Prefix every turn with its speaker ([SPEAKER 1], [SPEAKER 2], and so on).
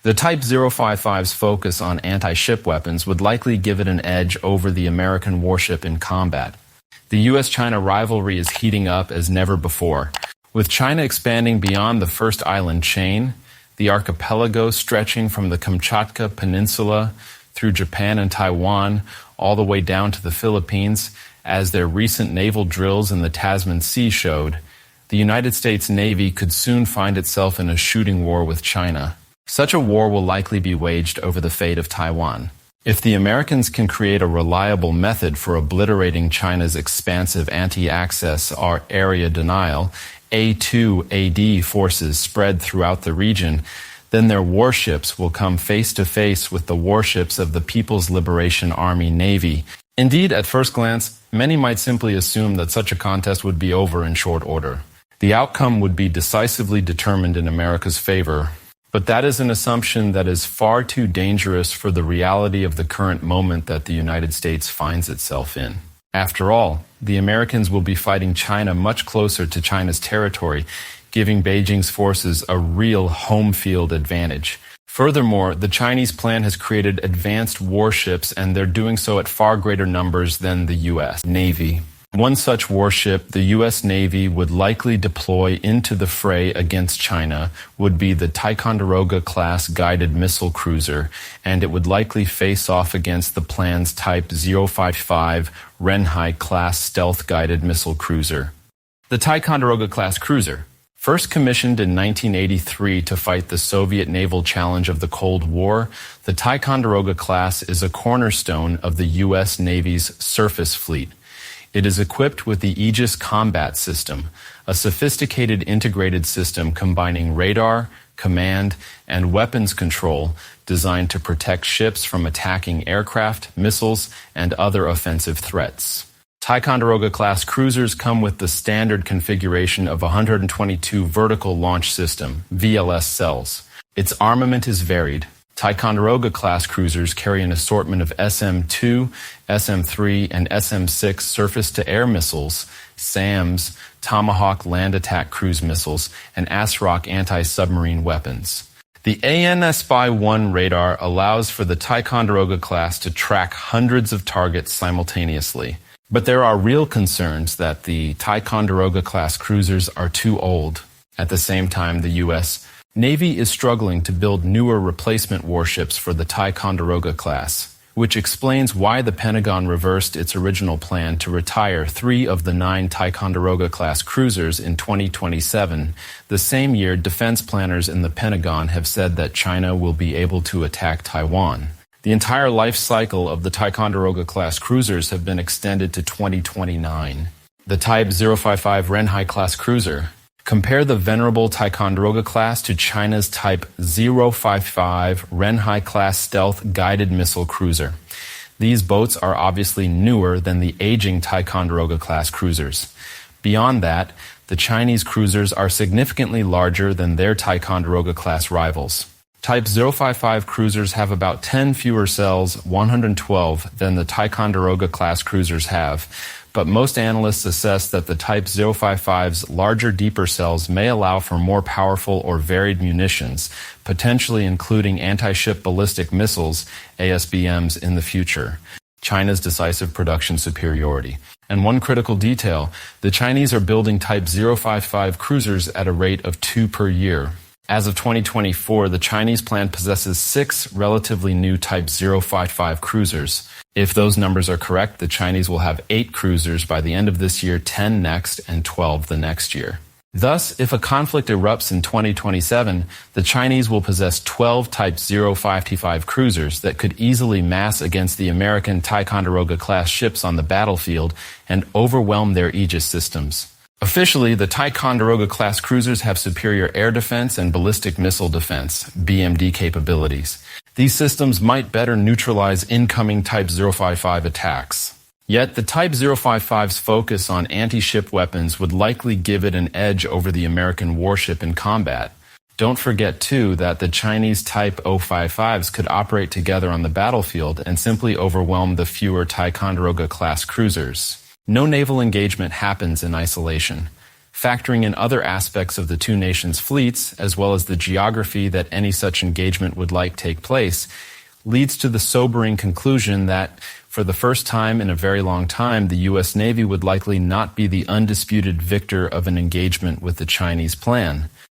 [SPEAKER 1] The Type 055's focus on anti-ship weapons would likely give it an edge over the American warship in combat. The U.S.-China rivalry is heating up as never before, with China expanding beyond the first island chain, the archipelago stretching from the Kamchatka Peninsula through Japan and Taiwan all the way down to the Philippines, as their recent naval drills in the Tasman Sea showed. The United States Navy could soon find itself in a shooting war with China. Such a war will likely be waged over the fate of Taiwan. If the Americans can create a reliable method for obliterating China's expansive anti-access or area denial, A2AD forces spread throughout the region, then their warships will come face to face with the warships of the People's Liberation Army Navy. Indeed, at first glance, many might simply assume that such a contest would be over in short order. The outcome would be decisively determined in America's favor. But that is an assumption that is far too dangerous for the reality of the current moment that the United States finds itself in. After all, the Americans will be fighting China much closer to China's territory, giving Beijing's forces a real home field advantage. Furthermore, the Chinese plan has created advanced warships, and they're doing so at far greater numbers than the U.S. Navy. One such warship the U.S. Navy would likely deploy into the fray against China would be the Ticonderoga-Class guided missile cruiser, and it would likely face off against the plan's Type 055 Renhai-class stealth-guided missile cruiser. The Ticonderoga-Class cruiser, first commissioned in 1983 to fight the Soviet naval challenge of the Cold War, the Ticonderoga-Class is a cornerstone of the U.S. Navy's surface fleet. It is equipped with the Aegis Combat System, a sophisticated integrated system combining radar, command, and weapons control designed to protect ships from attacking aircraft, missiles, and other offensive threats. Ticonderoga-class cruisers come with the standard configuration of 122 vertical launch system, VLS cells. Its armament is varied. Ticonderoga-class cruisers carry an assortment of SM-2, SM-3, and SM-6 surface-to-air missiles, SAMs, Tomahawk land attack cruise missiles, and ASROC anti-submarine weapons. The ANSPY-1 radar allows for the Ticonderoga-class to track hundreds of targets simultaneously. But there are real concerns that the Ticonderoga-class cruisers are too old. At the same time, the U.S. Navy is struggling to build newer replacement warships for the Ticonderoga-class, which explains why the Pentagon reversed its original plan to retire 3 of the 9 Ticonderoga-class cruisers in 2027, the same year defense planners in the Pentagon have said that China will be able to attack Taiwan. The entire life cycle of the Ticonderoga-class cruisers have been extended to 2029. The Type 055 Renhai-class cruiser. Compare the venerable Ticonderoga-class to China's Type 055 Renhai-class stealth guided missile cruiser. These boats are obviously newer than the aging Ticonderoga-class cruisers. Beyond that, the Chinese cruisers are significantly larger than their Ticonderoga-class rivals. Type 055 cruisers have about 10 fewer cells, 112, than the Ticonderoga-class cruisers have, but most analysts assess that the Type 055's larger, deeper cells may allow for more powerful or varied munitions, potentially including anti-ship ballistic missiles, ASBMs, in the future. China's decisive production superiority. And one critical detail, the Chinese are building Type 055 cruisers at a rate of 2 per year. As of 2024, the Chinese plant possesses 6 relatively new Type 055 cruisers. If those numbers are correct, the Chinese will have 8 cruisers by the end of this year, 10 next, and 12 the next year. Thus, if a conflict erupts in 2027, the Chinese will possess 12 Type 055 cruisers that could easily mass against the American Ticonderoga-class ships on the battlefield and overwhelm their Aegis systems. Officially, the Ticonderoga-class cruisers have superior air defense and ballistic missile defense, BMD capabilities. These systems might better neutralize incoming Type 055 attacks. Yet, the Type 055's focus on anti-ship weapons would likely give it an edge over the American warship in combat. Don't forget, too, that the Chinese Type 055s could operate together on the battlefield and simply overwhelm the fewer Ticonderoga-class cruisers. No naval engagement happens in isolation. factoring in other aspects of the two nations' fleets, as well as the geography that any such engagement would take place, leads to the sobering conclusion that for the first time in a very long time, the U.S. Navy would likely not be the undisputed victor of an engagement with the Chinese plan.